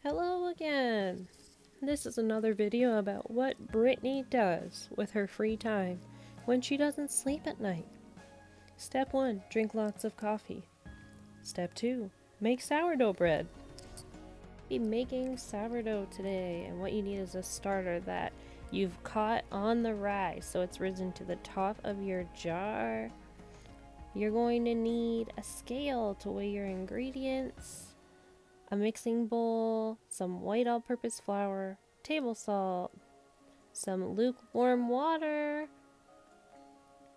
Hello again! This is another video about what Brittany does with her free time when she doesn't sleep at night. Step 1. Drink lots of coffee. Step 2. Make sourdough bread. Be making sourdough today, and what you need is a starter that you've caught on the rise so it's risen to the top of your jar. You're going to need a scale to weigh your ingredients, a mixing bowl, some white all-purpose flour, table salt, some lukewarm water.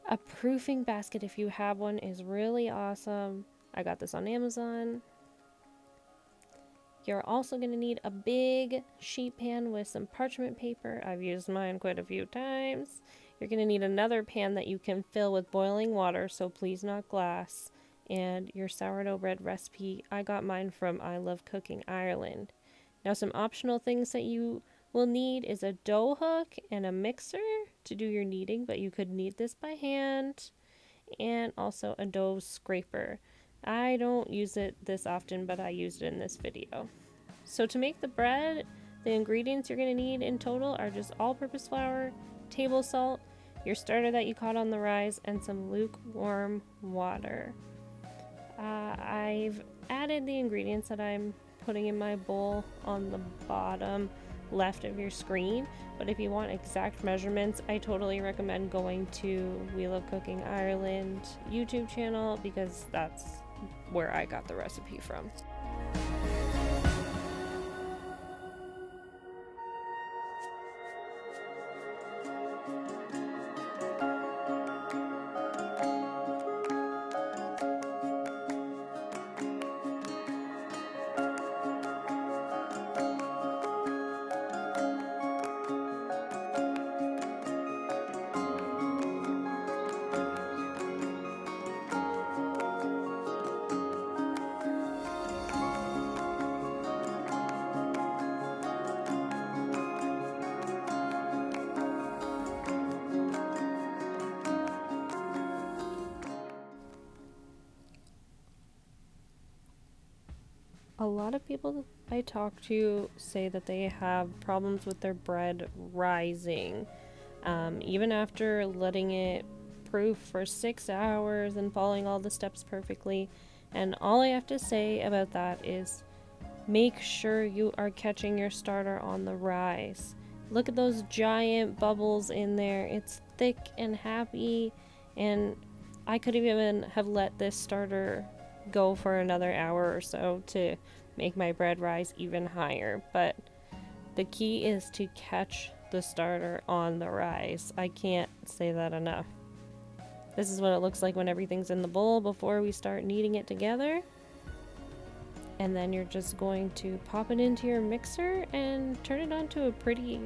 A proofing basket, if you have one, is really awesome. I got this on Amazon. You're also going to need a big sheet pan with some parchment paper. I've used mine quite a few times. You're going to need another pan that you can fill with boiling water, so please not glass. And your sourdough bread recipe, I got mine from I Love Cooking Ireland. Now, some optional things that you will need is a dough hook and a mixer to do your kneading, but you could knead this by hand, and also a dough scraper. I don't use it this often, but I used it in this video. So to make the bread, the ingredients you're going to need in total are just all-purpose flour, table salt, your starter that you caught on the rise, and some lukewarm water. I've added the ingredients that I'm putting in my bowl on the bottom left of your screen, but if you want exact measurements, I totally recommend going to We Love Cooking Ireland YouTube channel, because that's where I got the recipe from. A lot of people I talk to say that they have problems with their bread rising, even after letting it proof for 6 hours and following all the steps perfectly. And all I have to say about that is make sure you are catching your starter on the rise. Look at those giant bubbles in there. It's thick and happy, and I could even have let this starter go for another hour or so to make my bread rise even higher, but the key is to catch the starter on the rise. I can't say that enough. This is what it looks like when everything's in the bowl before we start kneading it together. And then you're just going to pop it into your mixer and turn it on to a pretty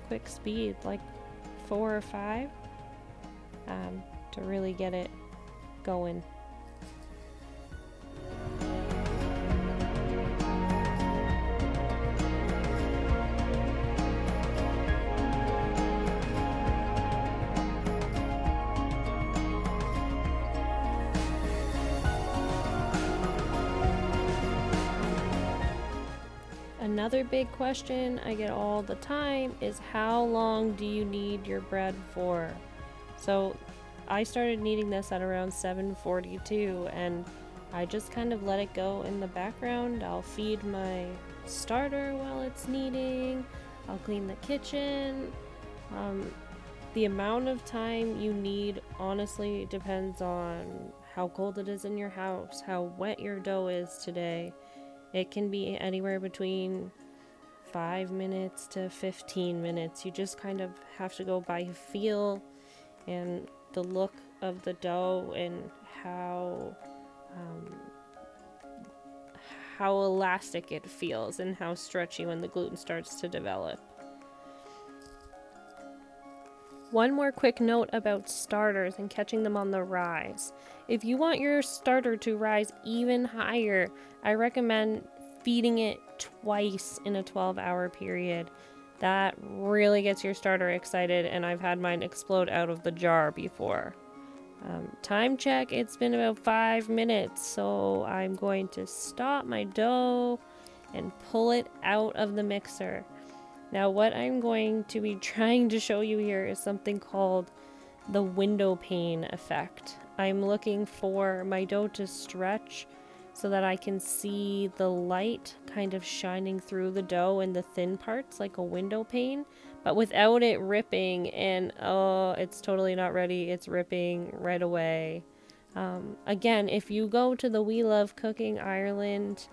quick speed, like 4 or 5, to really get it going. Another big question I get all the time is, how long do you knead your bread for? So I started kneading this at around 7:42, and I just kind of let it go in the background. I'll feed my starter while it's kneading. I'll clean the kitchen. The amount of time you need honestly depends on how cold it is in your house, how wet your dough is today. It can be anywhere between 5 minutes to 15 minutes. You just kind of have to go by feel and the look of the dough and how elastic it feels and how stretchy when the gluten starts to develop. One more quick note about starters and catching them on the rise. If you want your starter to rise even higher, I recommend feeding it twice in a 12-hour period. That really gets your starter excited, and I've had mine explode out of the jar before. Time check, it's been about 5 minutes, so I'm going to stop my dough and pull it out of the mixer. Now what I'm going to be trying to show you here is something called the windowpane effect. I'm looking for my dough to stretch so that I can see the light kind of shining through the dough in the thin parts like a window pane, but without it ripping. And oh, it's totally not ready. It's ripping right away. Again, if you go to the We Love Cooking Ireland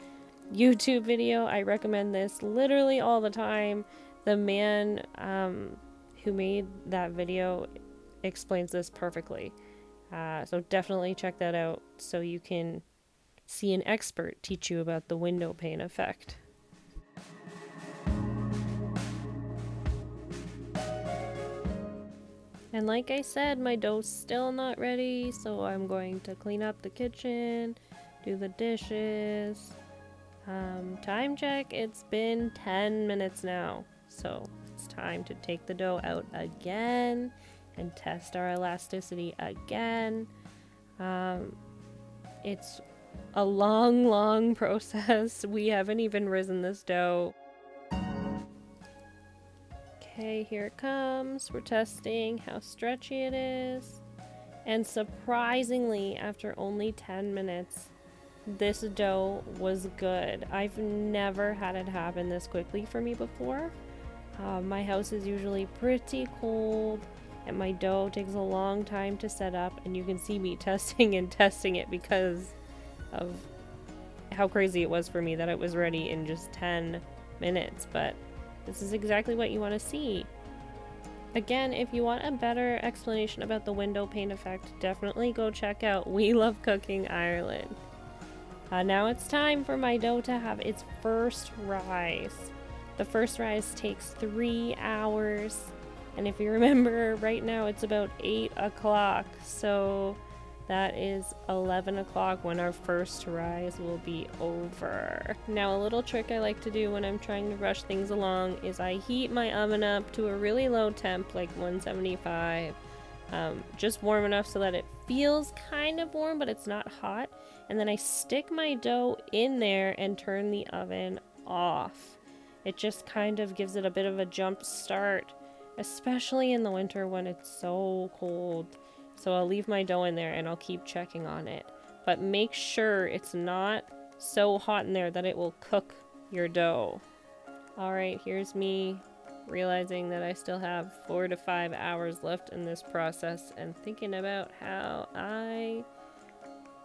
YouTube video, I recommend this literally all the time. The man who made that video explains this perfectly. So definitely check that out so you can see an expert teach you about the window pane effect. And like I said, my dough's still not ready, so I'm going to clean up the kitchen, do the dishes. Time check, it's been 10 minutes now, so it's time to take the dough out again and test our elasticity again. It's a long process. We haven't even risen this dough. Okay, here it comes. We're testing how stretchy it is. And surprisingly, after only 10 minutes, this dough was good. I've never had it happen this quickly for me before. My house is usually pretty cold, and my dough takes a long time to set up, and you can see me testing and testing it because of how crazy it was for me that it was ready in just 10 minutes. But this is exactly what you want to see. Again, if you want a better explanation about the window pane effect, definitely go check out We Love Cooking Ireland. Now it's time for my dough to have its first rise. The first rise takes 3 hours. And if you remember, right now it's about 8 o'clock. So that is 11 o'clock when our first rise will be over. Now a little trick I like to do when I'm trying to rush things along is I heat my oven up to a really low temp, like 175. Just warm enough so that it feels kind of warm, but it's not hot. And then I stick my dough in there and turn the oven off. It just kind of gives it a bit of a jump start, especially in the winter when it's so cold. So I'll leave my dough in there and I'll keep checking on it. But make sure it's not so hot in there that it will cook your dough. Alright, here's me realizing that I still have 4 to 5 hours left in this process and thinking about how I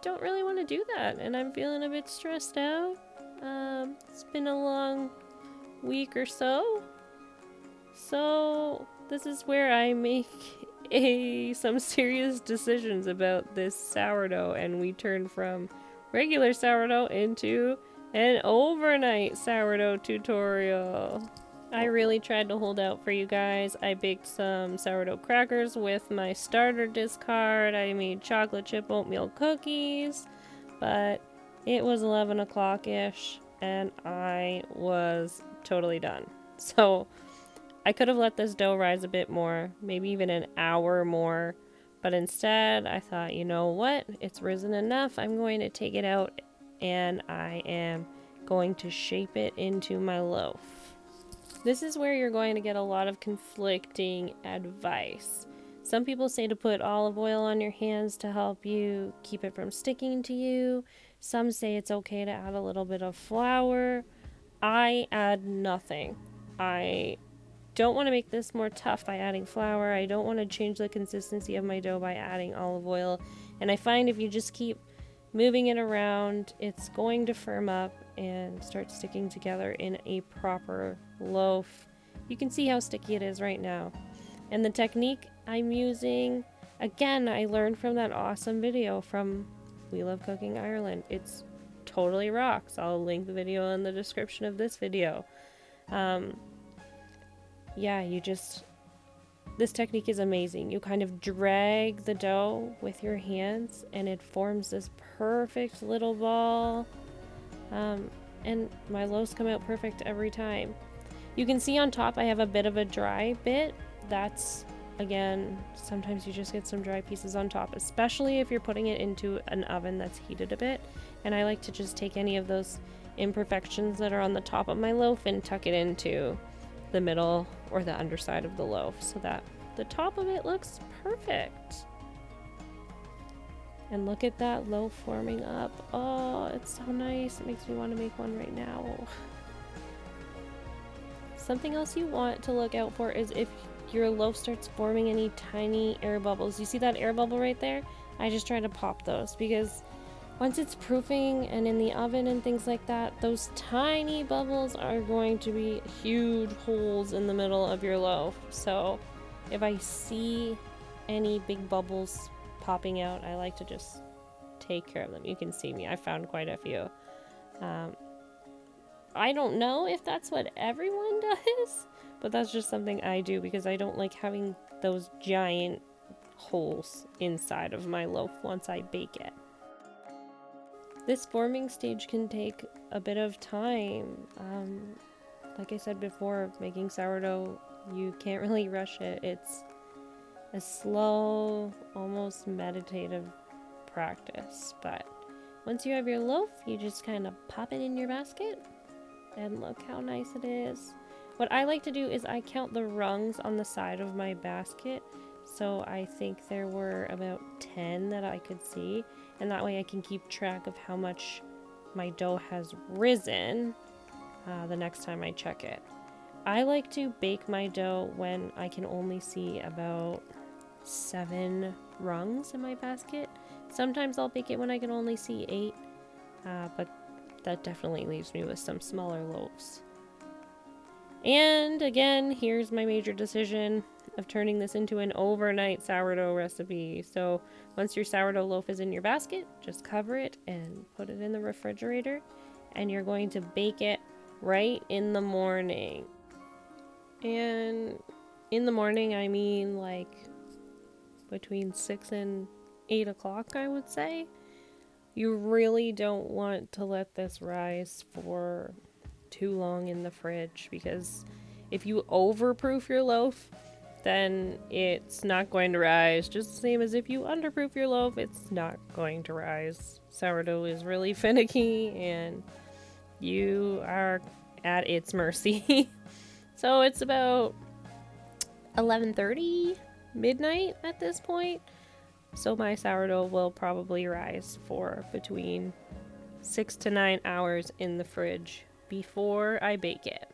don't really want to do that, and I'm feeling a bit stressed out. It's been a long week or so. So this is where I make some serious decisions about this sourdough, and we turn from regular sourdough into an overnight sourdough tutorial. I really tried to hold out for you guys. I baked some sourdough crackers with my starter discard. I made chocolate chip oatmeal cookies, but it was 11 o'clock-ish and I was totally done. So I could have let this dough rise a bit more, maybe even an hour more, but instead I thought, you know what, it's risen enough. I'm going to take it out and I am going to shape it into my loaf. This is where you're going to get a lot of conflicting advice. Some people say to put olive oil on your hands to help you keep it from sticking to you. Some say it's okay to add a little bit of flour. I add nothing. I don't want to make this more tough by adding flour. I don't want to change the consistency of my dough by adding olive oil. And I find if you just keep moving it around, it's going to firm up and start sticking together in a proper loaf. You can see how sticky it is right now. And the technique I'm using, again, I learned from that awesome video from We Love Cooking Ireland. It's totally rocks. I'll link the video in the description of this video. Yeah, this technique is amazing. You kind of drag the dough with your hands and it forms this perfect little ball. And my loaves come out perfect every time. You can see on top I have a bit of a dry bit. That's, again, sometimes you just get some dry pieces on top, especially if you're putting it into an oven that's heated a bit. And I like to just take any of those imperfections that are on the top of my loaf and tuck it into the middle or the underside of the loaf so that the top of it looks perfect. And look at that loaf forming up. Oh, it's so nice. It makes me want to make one right now. Something else you want to look out for is if your loaf starts forming any tiny air bubbles. You see that air bubble right there? I just try to pop those because once it's proofing and in the oven and things like that, those tiny bubbles are going to be huge holes in the middle of your loaf. So if I see any big bubbles popping out, I like to just take care of them. You can see me. I found quite a few. I don't know if that's what everyone does, but that's just something I do because I don't like having those giant holes inside of my loaf once I bake it. This forming stage can take a bit of time. Like I said before, making sourdough, you can't really rush it. It's a slow, almost meditative practice. But once you have your loaf, you just kind of pop it in your basket and look how nice it is. What I like to do is I count the rungs on the side of my basket. So I think there were about 10 that I could see, and that way I can keep track of how much my dough has risen the next time I check it. I like to bake my dough when I can only see about 7 rungs in my basket. Sometimes I'll bake it when I can only see 8, but that definitely leaves me with some smaller loaves. And again, here's my major decision of turning this into an overnight sourdough recipe. So once your sourdough loaf is in your basket, just cover it and put it in the refrigerator, and you're going to bake it right in the morning. And in the morning, I mean like between 6 and 8 o'clock, I would say. You really don't want to let this rise for too long in the fridge, because if you overproof your loaf, then it's not going to rise. Just the same as if you underproof your loaf, it's not going to rise. Sourdough is really finicky and you are at its mercy. So it's about 11:30, midnight at this point. So my sourdough will probably rise for between 6 to 9 hours in the fridge before I bake it.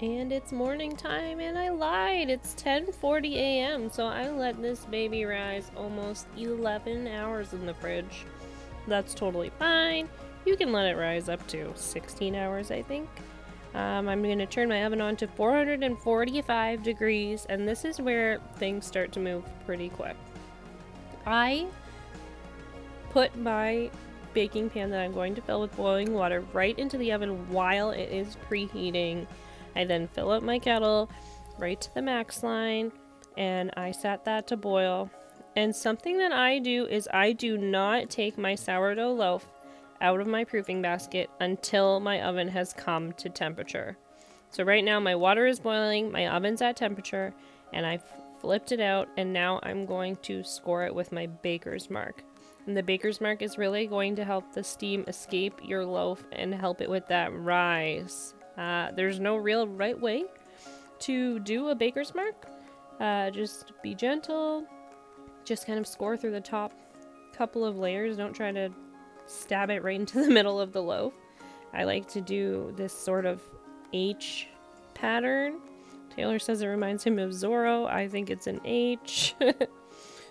And it's morning time, and I lied. It's 10:40 a.m. So I let this baby rise almost 11 hours in the fridge. That's totally fine. You can let it rise up to 16 hours, I think. I'm going to turn my oven on to 445 degrees, and this is where things start to move pretty quick. I put my baking pan that I'm going to fill with boiling water right into the oven while it is preheating. I then fill up my kettle right to the max line, and I set that to boil. And something that I do is I do not take my sourdough loaf out of my proofing basket until my oven has come to temperature. So right now my water is boiling, my oven's at temperature, and I've flipped it out, and now I'm going to score it with my baker's mark. And the baker's mark is really going to help the steam escape your loaf and help it with that rise. There's no real right way to do a baker's mark. Just be gentle. Just kind of score through the top couple of layers. Don't try to stab it right into the middle of the loaf. I like to do this sort of H pattern. Taylor says it reminds him of Zorro. I think it's an H.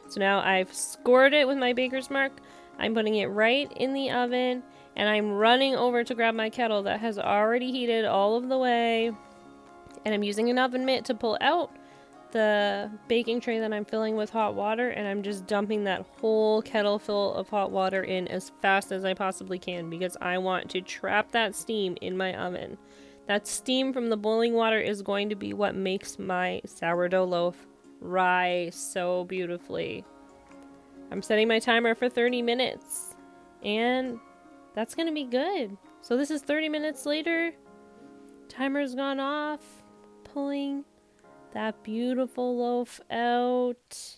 So now I've scored it with my baker's mark. I'm putting it right in the oven, and I'm running over to grab my kettle that has already heated all of the way, and I'm using an oven mitt to pull out the baking tray that I'm filling with hot water, and I'm just dumping that whole kettle full of hot water in as fast as I possibly can because I want to trap that steam in my oven. That steam from the boiling water is going to be what makes my sourdough loaf rise so beautifully. I'm setting my timer for 30 minutes, and that's gonna be good. So this is 30 minutes later. Timer's gone off, pulling that beautiful loaf out.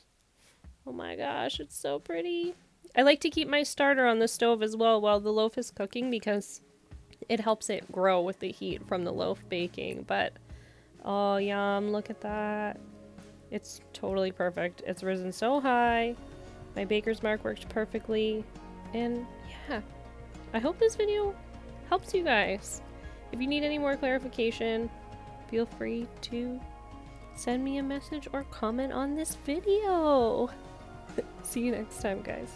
Oh my gosh, it's so pretty. I like to keep my starter on the stove as well while the loaf is cooking because it helps it grow with the heat from the loaf baking. But oh yum, look at that. It's totally perfect. It's risen so high. My baker's mark worked perfectly. And yeah, I hope this video helps you guys. If you need any more clarification, feel free to send me a message or comment on this video. See you next time, guys.